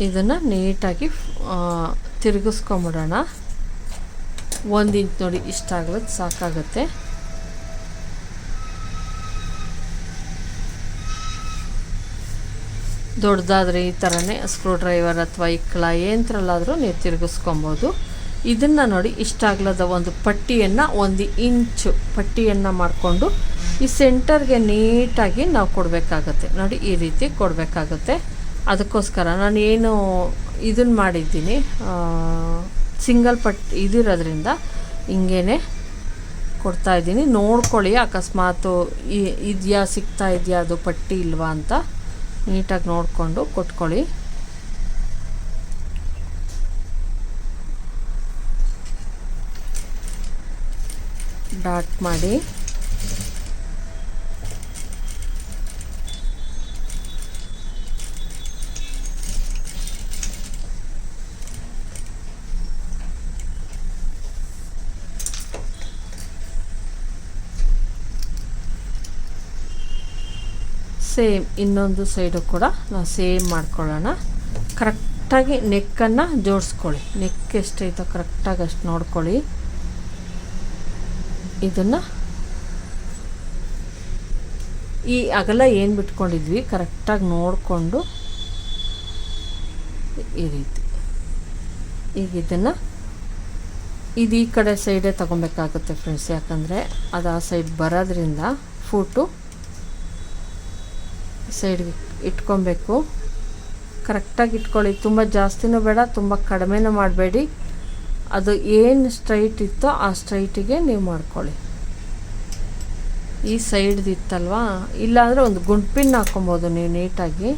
ಇದನ್ನು ನೀಟಾಗಿ ತಿರುಗಿಸ್ಕೊಂಬಿಡೋಣ. 1 ಇಂಚ್ ನೋಡಿ, ಇಷ್ಟ ಆಗೋದು ಸಾಕಾಗುತ್ತೆ. ದೊಡ್ಡದಾದರೆ ಈ ಥರನೇ ಸ್ಕ್ರೂ ಡ್ರೈವರ್ ಅಥವಾ ಇಕ್ಕಳ ಯಂತ್ರಲ್ಲಾದರೂ ನೀವು ತಿರುಗಿಸ್ಕೊಬೋದು. ಇದನ್ನು ನೋಡಿ, ಇಷ್ಟ ಆಗ್ಲದ ಒಂದು ಪಟ್ಟಿಯನ್ನು 1 ಇಂಚು ಪಟ್ಟಿಯನ್ನು ಮಾಡಿಕೊಂಡು ಈ ಸೆಂಟರ್ಗೆ ನೀಟಾಗಿ ನಾವು ಕೊಡಬೇಕಾಗತ್ತೆ. ನೋಡಿ, ಈ ರೀತಿ ಕೊಡಬೇಕಾಗತ್ತೆ. ಅದಕ್ಕೋಸ್ಕರ ನಾನು ಏನು ಇದನ್ನು ಮಾಡಿದ್ದೀನಿ, ಸಿಂಗಲ್ ಇದಿರೋದ್ರಿಂದ ಹಿಂಗೇ ಕೊಡ್ತಾಯಿದ್ದೀನಿ. ನೋಡ್ಕೊಳ್ಳಿ, ಅಕಸ್ಮಾತು ಇದೆಯಾ ಸಿಗ್ತಾ ಇದೆಯಾ ಅದು ಪಟ್ಟಿ ಇಲ್ವಾ ಅಂತ ನೀಟಾಗಿ ನೋಡಿಕೊಂಡು ಕೊಟ್ಕೊಳ್ಳಿ. ಡಾಟ್ ಮಾಡಿ ಸೇಮ್ ಇನ್ನೊಂದು ಸೈಡು ಕೂಡ ನಾವು ಸೇಮ್ ಮಾಡ್ಕೊಳ್ಳೋಣ. ಕರೆಕ್ಟಾಗಿ ನೆಕ್ಕನ್ನು ಜೋಡಿಸ್ಕೊಳ್ಳಿ. ನೆಕ್ ಎಷ್ಟೈತೋ ಕರೆಕ್ಟಾಗಿ ಅಷ್ಟು ನೋಡ್ಕೊಳ್ಳಿ. ಇದನ್ನು ಈ ಅಗಲ ಏನು ಬಿಟ್ಕೊಂಡಿದ್ವಿ ಕರೆಕ್ಟಾಗಿ ನೋಡಿಕೊಂಡು ಈ ರೀತಿ ಈಗ ಇದನ್ನು ಈ ಕಡೆ ಸೈಡೇ ತೊಗೊಬೇಕಾಗುತ್ತೆ ಫ್ರೆಂಡ್ಸ್, ಯಾಕಂದರೆ ಅದು ಆ ಸೈಡ್ ಬರೋದ್ರಿಂದ ಫೂಟು ಸೈಡ್ಗೆ ಇಟ್ಕೊಬೇಕು. ಕರೆಕ್ಟಾಗಿ ಇಟ್ಕೊಳ್ಳಿ. ತುಂಬ ಜಾಸ್ತಿನೂ ಬೇಡ, ತುಂಬ ಕಡಿಮೆನೂ ಮಾಡಬೇಡಿ. ಅದು ಏನು ಸ್ಟ್ರೈಟ್ ಇತ್ತೋ ಆ ಸ್ಟ್ರೈಟಿಗೆ ನೀವು ಮಾಡ್ಕೊಳ್ಳಿ. ಈ ಸೈಡ್ದು ಇತ್ತಲ್ವಾ, ಇಲ್ಲಾಂದರೆ ಒಂದು ಗುಂಡ್ಪಿನ್ ಹಾಕ್ಕೊಬೋದು ನೀವು ನೀಟಾಗಿ.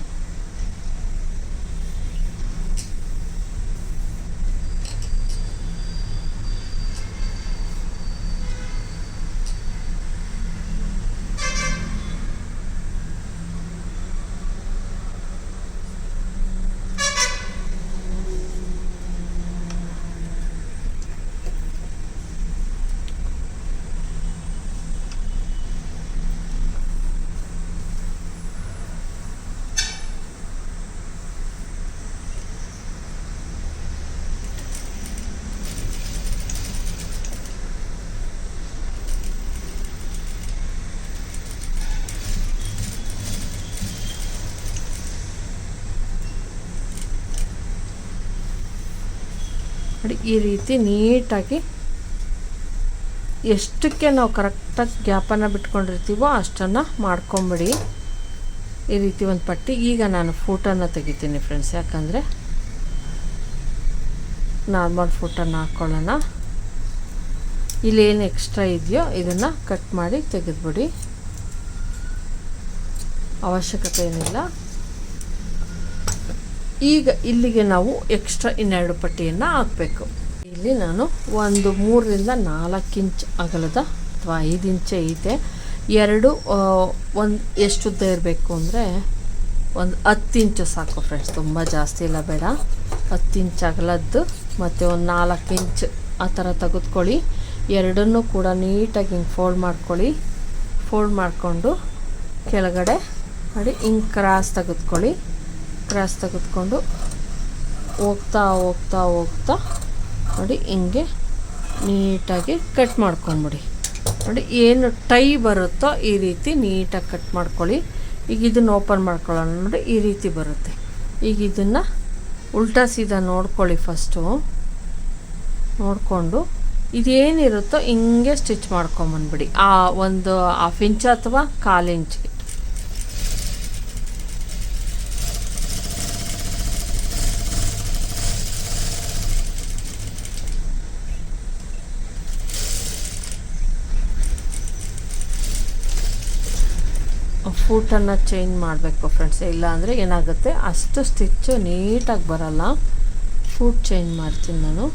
ನೋಡಿ, ಈ ರೀತಿ ನೀಟಾಗಿ ಎಷ್ಟಕ್ಕೆ ನಾವು ಕರೆಕ್ಟಾಗಿ ಗ್ಯಾಪನ್ನು ಬಿಟ್ಕೊಂಡಿರ್ತೀವೋ ಅಷ್ಟನ್ನು ಮಾಡ್ಕೊಂಬಿಡಿ. ಈ ರೀತಿ ಒಂದು ಪಟ್ಟಿ. ಈಗ ನಾನು ಫೂಟನ್ನು ತೆಗಿತೀನಿ ಫ್ರೆಂಡ್ಸ್, ಯಾಕಂದರೆ ನಾರ್ಮಲ್ ಫೂಟನ್ನು ಹಾಕ್ಕೊಳ್ಳೋಣ. ಇಲ್ಲೇನು ಎಕ್ಸ್ಟ್ರಾ ಇದೆಯೋ ಇದನ್ನು ಕಟ್ ಮಾಡಿ ತೆಗೆದುಬಿಡಿ, ಅವಶ್ಯಕತೆ ಏನಿಲ್ಲ. ಈಗ ಇಲ್ಲಿಗೆ ನಾವು ಎಕ್ಸ್ಟ್ರಾ 2 ಪಟ್ಟಿಯನ್ನು ಹಾಕಬೇಕು. ಇಲ್ಲಿ ನಾನು ಒಂದು 3 ರಿಂದ 4 ಇಂಚ್ ಅಗಲದ ಅಥವಾ 5 ಇಂಚ್ ಐತೆ. ಒಂದು ಎಷ್ಟು ಉದ್ದ ಇರಬೇಕು ಅಂದರೆ ಒಂದು 10 ಇಂಚು ಸಾಕು ಫ್ರೆಂಡ್ಸ್, ತುಂಬ ಜಾಸ್ತಿ ಎಲ್ಲ ಬೇಡ. 10 ಇಂಚ್ ಅಗಲದ್ದು ಮತ್ತು ಒಂದು 4 ಇಂಚ್ ಆ ಥರ ತೆಗೆದುಕೊಳ್ಳಿ. ಎರಡನ್ನೂ ಕೂಡ ನೀಟಾಗಿ ಹಿಂಗೆ ಫೋಲ್ಡ್ ಮಾಡ್ಕೊಳ್ಳಿ. ಫೋಲ್ಡ್ ಮಾಡಿಕೊಂಡು ಕೆಳಗಡೆ ನೋಡಿ ಹಿಂಗೆ ಕ್ರಾಸ್ ತೆಗೆದುಕೊಳ್ಳಿ. ಕ್ರಾಸ್ ತೆಗೆದುಕೊಂಡು ಹೋಗ್ತಾ ಹೋಗ್ತಾ ಹೋಗ್ತಾ ನೋಡಿ ಹಿಂಗೆ ನೀಟಾಗಿ ಕಟ್ ಮಾಡ್ಕೊಂಬಿಡಿ. ನೋಡಿ, ಏನು ಟೈ ಬರುತ್ತೋ ಈ ರೀತಿ ನೀಟಾಗಿ ಕಟ್ ಮಾಡ್ಕೊಳ್ಳಿ. ಈಗ ಇದನ್ನು ಓಪನ್ ಮಾಡ್ಕೊಳ್ಳೋಣ. ನೋಡಿ, ಈ ರೀತಿ ಬರುತ್ತೆ. ಈಗ ಇದನ್ನು ಉಲ್ಟಾ ಸೀದಾ ನೋಡ್ಕೊಳ್ಳಿ. ಫಸ್ಟು ನೋಡಿಕೊಂಡು ಇದೇನಿರುತ್ತೋ ಹಿಂಗೆ ಸ್ಟಿಚ್ ಮಾಡ್ಕೊಂಬಂದ್ಬಿಡಿ. ಒಂದು 1/2 ಇಂಚ್ ಅಥವಾ 1/4 ಇಂಚ್ಗೆ. ಫೂಟನ್ನು ಚೇಂಜ್ ಮಾಡಬೇಕು ಫ್ರೆಂಡ್ಸ್, ಇಲ್ಲಾಂದರೆ ಏನಾಗುತ್ತೆ ಅಷ್ಟು ಸ್ಟಿಚ್ಚು ನೀಟಾಗಿ ಬರಲ್ಲ. ಫೂಟ್ ಚೇಂಜ್ ಮಾಡ್ತೀನಿ ನಾನು.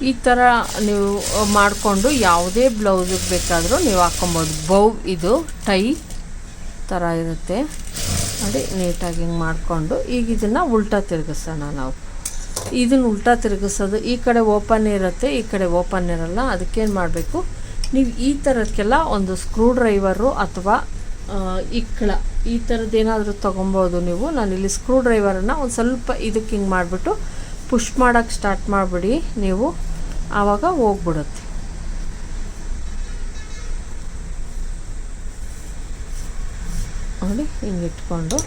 ಈ ಥರ ನೀವು ಮಾಡಿಕೊಂಡು ಯಾವುದೇ ಬ್ಲೌಸಿಗೆ ಬೇಕಾದರೂ ನೀವು ಹಾಕ್ಕೊಬೋದು. ಬೌ ಇದು ಟೈ ಥರ ಇರುತ್ತೆ ನೋಡಿ, ನೀಟಾಗಿ ಹಿಂಗೆ ಮಾಡಿಕೊಂಡು ಈಗ ಇದನ್ನು ಉಲ್ಟಾ ತಿರುಗಿಸೋಣ. ನಾವು ಇದನ್ನು ಉಲ್ಟಾ ತಿರುಗಿಸೋದು, ಈ ಕಡೆ ಓಪನ್ ಇರುತ್ತೆ, ಈ ಕಡೆ ಓಪನ್ ಇರಲ್ಲ. ಅದಕ್ಕೇನು ಮಾಡಬೇಕು, ನೀವು ಈ ಥರಕ್ಕೆಲ್ಲ ಒಂದು ಸ್ಕ್ರೂ ಡ್ರೈವರು ಅಥವಾ ಇಕ್ಕಳ ಈ ಥರದ್ದೇನಾದರೂ ತೊಗೊಬೋದು ನೀವು. ನಾನಿಲ್ಲಿ ಸ್ಕ್ರೂ ಡ್ರೈವರನ್ನು ಒಂದು ಸ್ವಲ್ಪ ಇದಕ್ಕೆ ಹಿಂಗೆ ಮಾಡಿಬಿಟ್ಟು ಪುಷ್ ಮಾಡೋಕ್ಕೆ ಸ್ಟಾರ್ಟ್ ಮಾಡಿಬಿಡಿ ನೀವು, ಆವಾಗ ಹೋಗ್ಬಿಡುತ್ತೆ. ನೋಡಿ ಹಿಂಗೆ ಇಟ್ಕೊಂಡು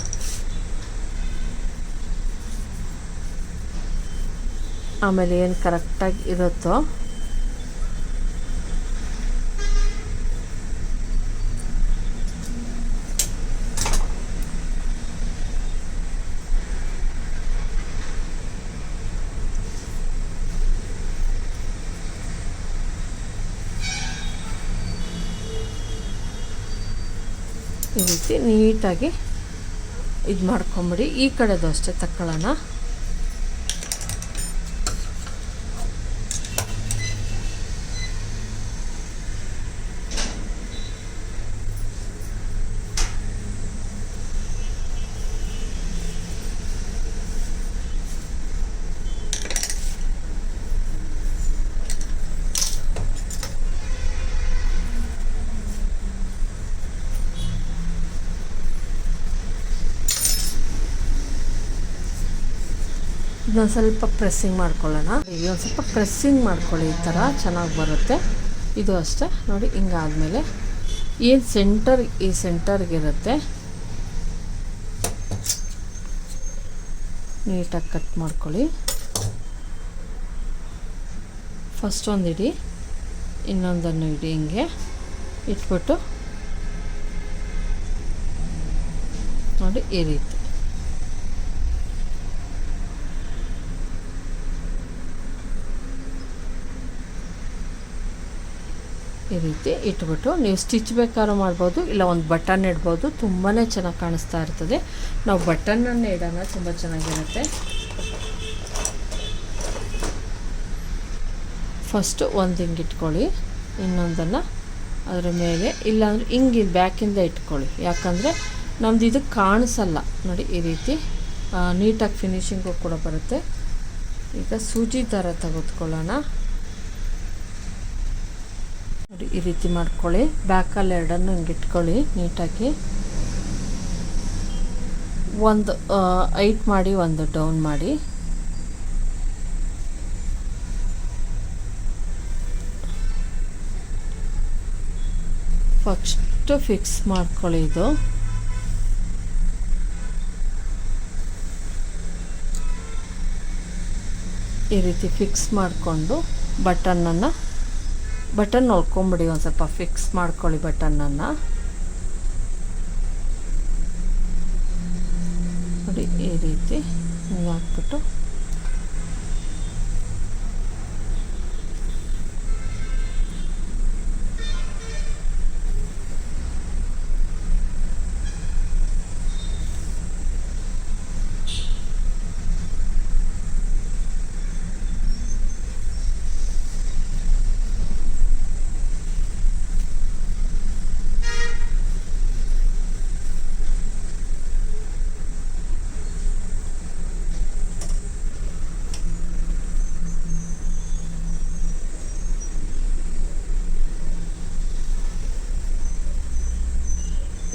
ಆಮೇಲೆ ಏನು ಕರೆಕ್ಟಾಗಿ ಇರುತ್ತೋ ಈ ರೀತಿ ನೀಟಾಗಿ ಇದು ಮಾಡ್ಕೊಂಬಿಡಿ. ಈ ಕಡೆದು ಅಷ್ಟೇ ತಗೊಳ್ಳೋಣ. ಇದನ್ನು ಸ್ವಲ್ಪ ಪ್ರೆಸ್ಸಿಂಗ್ ಮಾಡ್ಕೊಳ್ಳೋಣ. ಈಗ ಒಂದು ಸ್ವಲ್ಪ ಪ್ರೆಸ್ಸಿಂಗ್ ಮಾಡ್ಕೊಳ್ಳಿ, ಈ ಥರ ಚೆನ್ನಾಗಿ ಬರುತ್ತೆ. ಇದು ಅಷ್ಟೇ ನೋಡಿ. ಹಿಂಗಾದಮೇಲೆ ಏನು ಈ ಸೆಂಟರ್ಗಿರುತ್ತೆ ನೀಟಾಗಿ ಕಟ್ ಮಾಡ್ಕೊಳ್ಳಿ. ಫಸ್ಟ್ ಒಂದು ಇಡಿ, ಇನ್ನೊಂದನ್ನು ಇಡಿ, ಹಿಂಗೆ ಇಟ್ಬಿಟ್ಟು ನೋಡಿ ಈ ರೀತಿ ಈ ರೀತಿ ಇಟ್ಬಿಟ್ಟು ನೀವು ಸ್ಟಿಚ್ ಬೇಕಾದ್ರೂ ಮಾಡ್ಬೋದು, ಇಲ್ಲ ಒಂದು ಬಟನ್ ಇಡ್ಬೋದು. ತುಂಬಾ ಚೆನ್ನಾಗಿ ಕಾಣಿಸ್ತಾ ಇರ್ತದೆ. ನಾವು ಬಟನ್ನನ್ನು ಇಡೋಣ, ತುಂಬ ಚೆನ್ನಾಗಿರುತ್ತೆ. ಫಸ್ಟು ಒಂದು ಹಿಂಗೆ ಇಟ್ಕೊಳ್ಳಿ, ಇನ್ನೊಂದನ್ನು ಅದರ ಮೇಲೆ, ಇಲ್ಲಾಂದರೆ ಹಿಂಗೆ ಬ್ಯಾಕಿಂದ ಇಟ್ಕೊಳ್ಳಿ. ಯಾಕಂದರೆ ನಮ್ದು ಇದು ಕಾಣಿಸಲ್ಲ ನೋಡಿ. ಈ ರೀತಿ ನೀಟಾಗಿ ಫಿನಿಶಿಂಗು ಕೂಡ ಬರುತ್ತೆ. ಈಗ ಸೂಜಿ ದಾರ ತೆಗೆದುಕೊಳ್ಳೋಣ ನೋಡಿ. ಈ ರೀತಿ ಮಾಡ್ಕೊಳ್ಳಿ. ಬ್ಯಾಕಲ್ಲಿ ಎರಡನ್ನು ಹಿಂಗೆ ಇಟ್ಕೊಳ್ಳಿ ನೀಟಾಗಿ. ಒಂದು 8 ಮಾಡಿ, ಒಂದು ಡೌನ್ ಮಾಡಿ. ಫಸ್ಟು ಫಿಕ್ಸ್ ಮಾಡ್ಕೊಳ್ಳಿ. ಇದು ಈ ರೀತಿ ಫಿಕ್ಸ್ ಮಾಡಿಕೊಂಡು ಬಟನ್ ನೋಡ್ಕೊಂಬಿಡಿ. ಒಂದು ಸ್ವಲ್ಪ ಫಿಕ್ಸ್ ಮಾಡ್ಕೊಳ್ಳಿ ಬಟನ್ನನ್ನು ನೋಡಿ. ಈ ರೀತಿ ಹಿಂಗೆ ಹಾಕ್ಬಿಟ್ಟು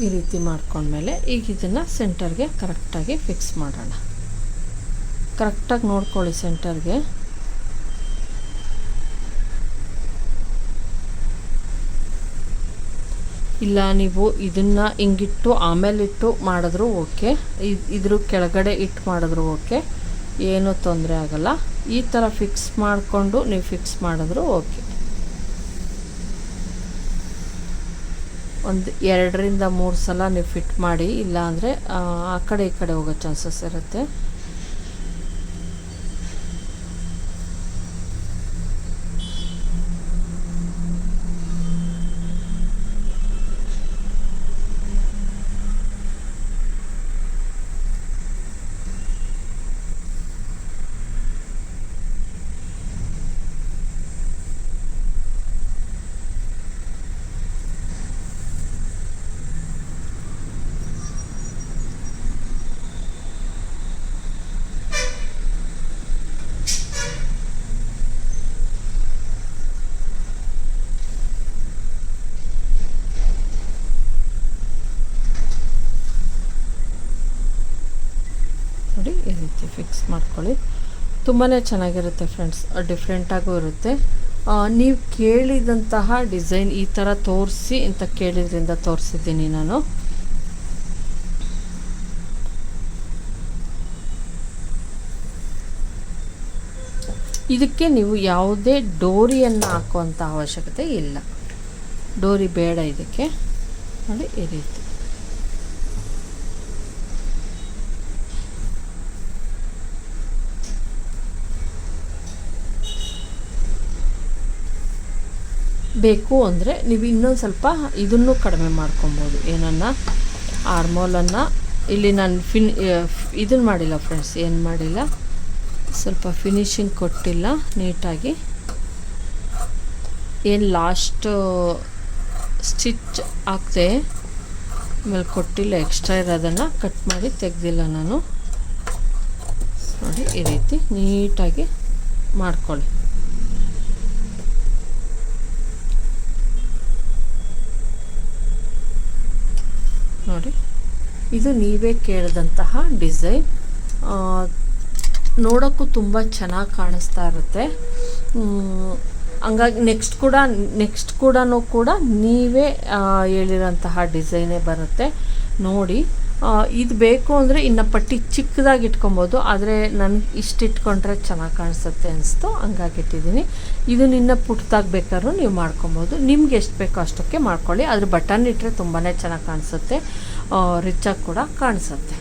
ಈ ರೀತಿ ಮಾಡ್ಕೊಂಡ್ಮೇಲೆ ಈಗ ಇದನ್ನು ಸೆಂಟರ್ಗೆ ಕರೆಕ್ಟಾಗಿ ಫಿಕ್ಸ್ ಮಾಡೋಣ. ಕರೆಕ್ಟಾಗಿ ನೋಡ್ಕೊಳ್ಳಿ ಸೆಂಟರ್ಗೆ. ಇಲ್ಲ ನೀವು ಇದನ್ನು ಹಿಂಗಿಟ್ಟು ಆಮೇಲೆ ಇಟ್ಟು ಮಾಡಿದ್ರು ಓಕೆ, ಇದ್ರ ಕೆಳಗಡೆ ಇಟ್ಟು ಮಾಡಿದ್ರು ಓಕೆ, ಏನೂ ತೊಂದರೆ ಆಗಲ್ಲ. ಈ ಥರ ಫಿಕ್ಸ್ ಮಾಡಿಕೊಂಡು ನೀವು ಫಿಕ್ಸ್ ಮಾಡಿದ್ರು ಓಕೆ. ಒಂದು 2ರಿಂದ 3 ಸಲ ನೀವು ಫಿಟ್ ಮಾಡಿ, ಇಲ್ಲಾಂದರೆ ಆ ಕಡೆ ಈ ಕಡೆ ಹೋಗೋ ಚಾನ್ಸಸ್ ಇರುತ್ತೆ. ರೀತಿ ಫಿಕ್ಸ್ ಮಾಡ್ಕೊಳ್ಳಿ. ತುಂಬಾ ಚೆನ್ನಾಗಿರುತ್ತೆ ಫ್ರೆಂಡ್ಸ್, ಡಿಫ್ರೆಂಟಾಗೂ ಇರುತ್ತೆ. ನೀವು ಕೇಳಿದಂತಹ ಡಿಸೈನ್ ಈ ಥರ ತೋರಿಸಿ ಅಂತ ಕೇಳಿದ್ರಿಂದ ತೋರಿಸಿದ್ದೀನಿ ನಾನು. ಇದಕ್ಕೆ ನೀವು ಯಾವುದೇ ಡೋರಿಯನ್ನು ಹಾಕುವಂಥ ಅವಶ್ಯಕತೆ ಇಲ್ಲ, ಡೋರಿ ಬೇಡ ಇದಕ್ಕೆ. ನೋಡಿ ಈ ರೀತಿ ಬೇಕು ಅಂದರೆ ನೀವು ಇನ್ನೊಂದು ಸ್ವಲ್ಪ ಇದನ್ನು ಕಡಿಮೆ ಮಾಡ್ಕೊಬೋದು. ಏನನ್ನು ಆರ್ಮೋಲನ್ನು ಇಲ್ಲಿ ನಾನು ಇದನ್ನು ಮಾಡಿಲ್ಲ ಫ್ರೆಂಡ್ಸ್, ಏನು ಮಾಡಿಲ್ಲ, ಸ್ವಲ್ಪ ಫಿನಿಶಿಂಗ್ ಕೊಟ್ಟಿಲ್ಲ ನೀಟಾಗಿ. ಏನು ಲಾಸ್ಟ್ ಸ್ಟಿಚ್ ಹಾಕ್ದೆ ಆಮೇಲೆ ಕೊಟ್ಟಿಲ್ಲ, ಎಕ್ಸ್ಟ್ರಾ ಇರೋದನ್ನು ಕಟ್ ಮಾಡಿ ತೆಗೆದಿಲ್ಲ ನಾನು. ನೋಡಿ ಈ ರೀತಿ ನೀಟಾಗಿ ಮಾಡ್ಕೊಳ್ಳಿ. ನೋಡಿ ಇದು ನೀವೇ ಕೇಳಿದಂತಹ ಡಿಸೈನ್, ನೋಡೋಕ್ಕೂ ತುಂಬ ಚೆನ್ನಾಗಿ ಕಾಣಿಸ್ತಾ ಇರುತ್ತೆ. ಹಂಗಾಗಿ ನೆಕ್ಸ್ಟ್ ಕೂಡ ನೀವೇ ಹೇಳಿರೋಂತಹ ಡಿಸೈನೇ ಬರುತ್ತೆ. ನೋಡಿ ಇದು ಬೇಕು ಅಂದರೆ ಇನ್ನು ಪಟ್ಟಿ ಚಿಕ್ಕದಾಗಿ ಇಟ್ಕೊಬೋದು, ಆದರೆ ನನಗೆ ಇಷ್ಟು ಇಟ್ಕೊಂಡ್ರೆ ಚೆನ್ನಾಗಿ ಕಾಣಿಸುತ್ತೆ ಅನಿಸ್ತು, ಹಂಗಾಗಿ ಇಟ್ಟಿದ್ದೀನಿ. ಇದು ಇನ್ನು ಪುಟ್ಟದಾಗಿ ಬೇಕಾದ್ರೂ ನೀವು ಮಾಡ್ಕೊಬೋದು, ನಿಮ್ಗೆ ಎಷ್ಟು ಬೇಕೋ ಅಷ್ಟಕ್ಕೆ ಮಾಡ್ಕೊಳ್ಳಿ. ಆದರೆ ಬಟನ್ ಇಟ್ಟರೆ ತುಂಬಾ ಚೆನ್ನಾಗಿ ಕಾಣಿಸುತ್ತೆ, ರಿಚಾಗಿ ಕೂಡ ಕಾಣಿಸುತ್ತೆ.